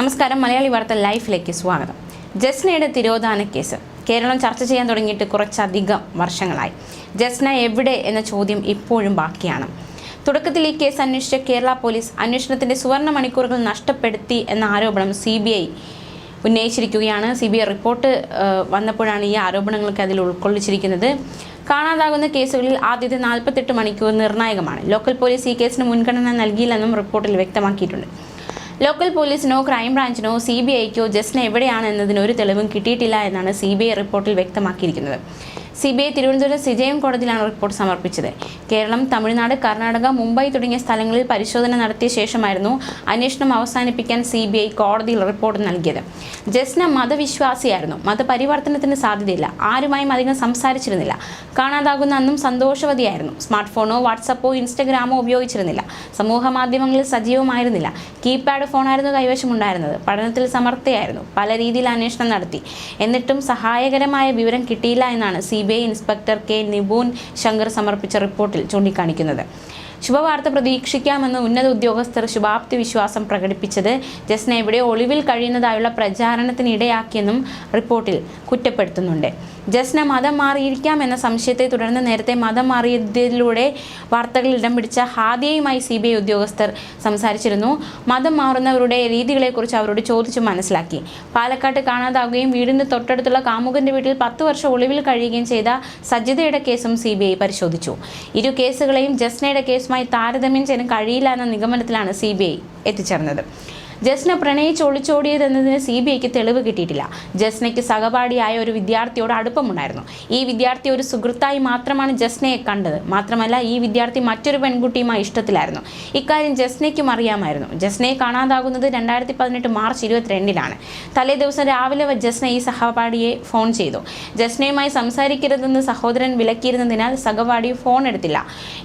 നമസ്കാരം. മലയാളി വാർത്ത ലൈഫിലേക്ക് സ്വാഗതം. ജസ്നയുടെ തിരോധാന കേസ് കേരളം ചർച്ച ചെയ്യാൻ തുടങ്ങിയിട്ട് കുറച്ചധികം വർഷങ്ങളായി. ജസ്ന എവിടെ എന്ന ചോദ്യം ഇപ്പോഴും ബാക്കിയാണ്. തുടക്കത്തിൽ ഈ കേസ് അന്വേഷിച്ച കേരള പോലീസ് അന്വേഷണത്തിന്റെ സുവർണ്ണ മണിക്കൂറുകൾ നഷ്ടപ്പെടുത്തി എന്ന ആരോപണം CBI ഉന്നയിച്ചിരിക്കുകയാണ്. CBI റിപ്പോർട്ട് വന്നപ്പോഴാണ് ഈ ആരോപണങ്ങളൊക്കെ അതിൽ ഉൾക്കൊള്ളിച്ചിരിക്കുന്നത്. കാണാതാകുന്ന കേസുകളിൽ ആദ്യത്തെ 48 മണിക്കൂർ നിർണായകമാണ്. ലോക്കൽ പോലീസ് ഈ കേസിന് മുൻഗണന നൽകിയില്ലെന്നും റിപ്പോർട്ടിൽ വ്യക്തമാക്കിയിട്ടുണ്ട്. ലോക്കൽ പോലീസിനോ ക്രൈംബ്രാഞ്ചിനോ CBIക്കോ ജസ്ന എവിടെയാണ് എന്നതിന് ഒരു തെളിവും കിട്ടിയിട്ടില്ല എന്നാണ് CBI റിപ്പോർട്ടിൽ വ്യക്തമാക്കിയിരിക്കുന്നത്. CBI തിരുവനന്തപുരം CJM കോടതിയിലാണ് റിപ്പോർട്ട് സമർപ്പിച്ചത്. കേരളം, തമിഴ്നാട്, കർണാടക, മുംബൈ തുടങ്ങിയ സ്ഥലങ്ങളിൽ പരിശോധന നടത്തിയ ശേഷമായിരുന്നു അന്വേഷണം അവസാനിപ്പിക്കാൻ CBI കോടതിയിൽ റിപ്പോർട്ട് നൽകിയത്. ജസ്ന മതവിശ്വാസിയായിരുന്നു. മതപരിവർത്തനത്തിന് സാധ്യതയില്ല. ആരുമായും അധികം സംസാരിച്ചിരുന്നില്ല. കാണാതാകുന്ന അന്നും സന്തോഷവതിയായിരുന്നു. സ്മാർട്ട് ഫോണോ വാട്സപ്പോ ഇൻസ്റ്റഗ്രാമോ ഉപയോഗിച്ചിരുന്നില്ല. സമൂഹ മാധ്യമങ്ങളിൽ സജീവമായിരുന്നില്ല. കീപാഡ് ഫോണായിരുന്നു കൈവശമുണ്ടായിരുന്നത്. പഠനത്തിൽ സമർത്ഥയായിരുന്നു. പല രീതിയിൽ അന്വേഷണം നടത്തി. എന്നിട്ടും സഹായകരമായ വിവരം കിട്ടിയില്ല എന്നാണ് CBI inspector K. Nipun Shankar സമർപ്പിച്ച റിപ്പോർട്ടിൽ ചൂണ്ടിക്കാണിക്കുന്നത്. ശുഭവാർത്ത പ്രതീക്ഷിക്കാമെന്ന് ഉന്നത ഉദ്യോഗസ്ഥർ ശുഭാപ്തി വിശ്വാസം പ്രകടിപ്പിച്ചത് ജസ്ന എവിടെയോ ഒളിവിൽ കഴിയുന്നതായുള്ള പ്രചാരണത്തിനിടയാക്കിയെന്നും റിപ്പോർട്ടിൽ കുറ്റപ്പെടുത്തുന്നുണ്ട്. ജസ്ന മതം മാറിയിരിക്കാമെന്ന സംശയത്തെ തുടർന്ന് നേരത്തെ മതം മാറിയതിലൂടെ വാർത്തകളിൽ ഇടം പിടിച്ച ഹാദിയയുമായി CBI ഉദ്യോഗസ്ഥർ സംസാരിച്ചിരുന്നു. മതം മാറുന്നവരുടെ രീതികളെക്കുറിച്ച് അവരോട് ചോദിച്ചു മനസ്സിലാക്കി. പാലക്കാട്ട് കാണാതാവുകയും വീടിന് തൊട്ടടുത്തുള്ള കാമുകന്റെ വീട്ടിൽ 10 വർഷം ഒളിവിൽ കഴിയുകയും ചെയ്ത സജിതയുടെ കേസും CBI പരിശോധിച്ചു. ഇരു കേസുകളെയും ജസ്നയുടെ കേസുമായി താരതമ്യം ചെയ്യാൻ കഴിയില്ല എന്ന നിഗമനത്തിലാണ് CBI എത്തിച്ചേർന്നത്. ജസ്ന പ്രണയിച്ച് ഒളിച്ചോടിയതെന്നതിന് CBIക്ക് തെളിവ് കിട്ടിയിട്ടില്ല. ജസ്നയ്ക്ക് സഹപാഠിയായ ഒരു വിദ്യാർത്ഥിയോട് അടുപ്പമുണ്ടായിരുന്നു. ഈ വിദ്യാർത്ഥി ഒരു സുഹൃത്തായി മാത്രമാണ് ജസ്നയെ കണ്ടത്. മാത്രമല്ല, ഈ വിദ്യാർത്ഥി മറ്റൊരു പെൺകുട്ടിയുമായി ഇഷ്ടത്തിലായിരുന്നു. ഇക്കാര്യം ജസ്നയ്ക്കും അറിയാമായിരുന്നു. ജസ്നയെ കാണാതാകുന്നത് 2018 മാർച്ച് 22-നാണ്. തലേ ദിവസം രാവിലെ ജസ്ന ഈ സഹപാഠിയെ ഫോൺ ചെയ്തു. ജസ്നയുമായി സംസാരിക്കരുതെന്ന് സഹോദരൻ വിലക്കിയിരുന്നതിനാൽ സഹപാഠി ഫോൺ എടുത്തില്ല.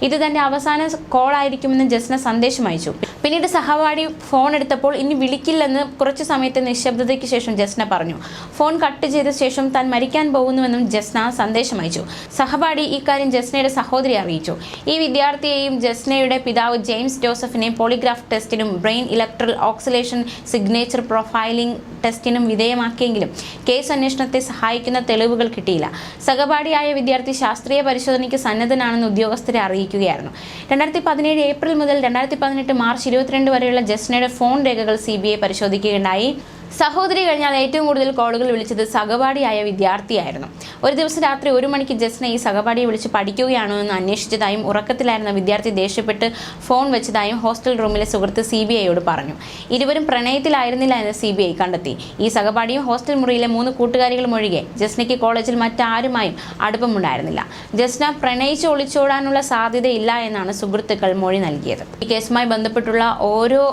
ഇത് തന്റെ അവസാന കോൾ ആയിരിക്കുമെന്ന് ജസ്ന സന്ദേശം അയച്ചു. പിന്നീട് സഹപാഠി ഫോൺ എടുത്തപ്പോൾ ഇനി വിളിക്കില്ലെന്ന് കുറച്ചു സമയത്തെ നിശബ്ദതയ്ക്ക് ശേഷം ജസ്ന പറഞ്ഞു. ഫോൺ കട്ട് ചെയ്ത ശേഷം താൻ മരിക്കാൻ പോകുന്നുവെന്നും ജസ്ന സന്ദേശം അയച്ചു. സഹപാഠി ഇക്കാര്യം ജസ്നയുടെ സഹോദരി അറിയിച്ചു. ഈ വിദ്യാർത്ഥിയെയും ജസ്നയുടെ പിതാവ് ജെയിംസ് ജോസഫിനെ പോളിഗ്രാഫ് ടെസ്റ്റിനും brain electrical oscillation signature profiling ടെസ്റ്റിനും വിധേയമാക്കിയെങ്കിലും കേസ് അന്വേഷണത്തെ സഹായിക്കുന്ന തെളിവുകൾ കിട്ടിയില്ല. സഹപാഠിയായ വിദ്യാർത്ഥി ശാസ്ത്രീയ പരിശോധനയ്ക്ക് സന്നദ്ധനാണെന്ന് ഉദ്യോഗസ്ഥരെ അറിയിക്കുകയായിരുന്നു. 2017 ഏപ്രിൽ മുതൽ 2018 മാർച്ച് 22 വരെയുള്ള ജസ്നയുടെ ഫോൺ രേഖകൾ CBI പരിശോധിക്കുകയുണ്ടായി. സഹോദരി കഴിഞ്ഞാൽ ഏറ്റവും കൂടുതൽ കോളുകൾ വിളിച്ചത് സഹപാഠിയായ വിദ്യാർത്ഥിയായിരുന്നു. ഒരു ദിവസം രാത്രി 1 മണിക്ക് ജസ്ന ഈ സഹപാഠിയെ വിളിച്ച് പഠിക്കുകയാണോ എന്ന് അന്വേഷിച്ചതായും ഉറക്കത്തിലായിരുന്ന വിദ്യാർത്ഥി ദേഷ്യപ്പെട്ട് ഫോൺ വെച്ചതായും ഹോസ്റ്റൽ റൂമിലെ സുഹൃത്ത് CBIയോട് പറഞ്ഞു. ഇരുവരും പ്രണയത്തിലായിരുന്നില്ല എന്ന് CBI കണ്ടെത്തി. ഈ സഹപാഠിയും ഹോസ്റ്റൽ മുറിയിലെ 3 കൂട്ടുകാരികളും ഒഴികെ ജസ്നയ്ക്ക് കോളേജിൽ മറ്റാരുമായും അടുപ്പമുണ്ടായിരുന്നില്ല. ജസ്ന പ്രണയിച്ച് ഒളിച്ചോടാനുള്ള സാധ്യതയില്ല എന്നാണ് സുഹൃത്തുക്കൾ മൊഴി നൽകിയത്. ഈ കേസുമായി ബന്ധപ്പെട്ടുള്ള ഓരോ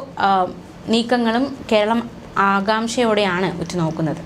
നീക്കങ്ങളും കേരളം ആകാംക്ഷയോടെയാണ് ഉറ്റുനോക്കുന്നത്.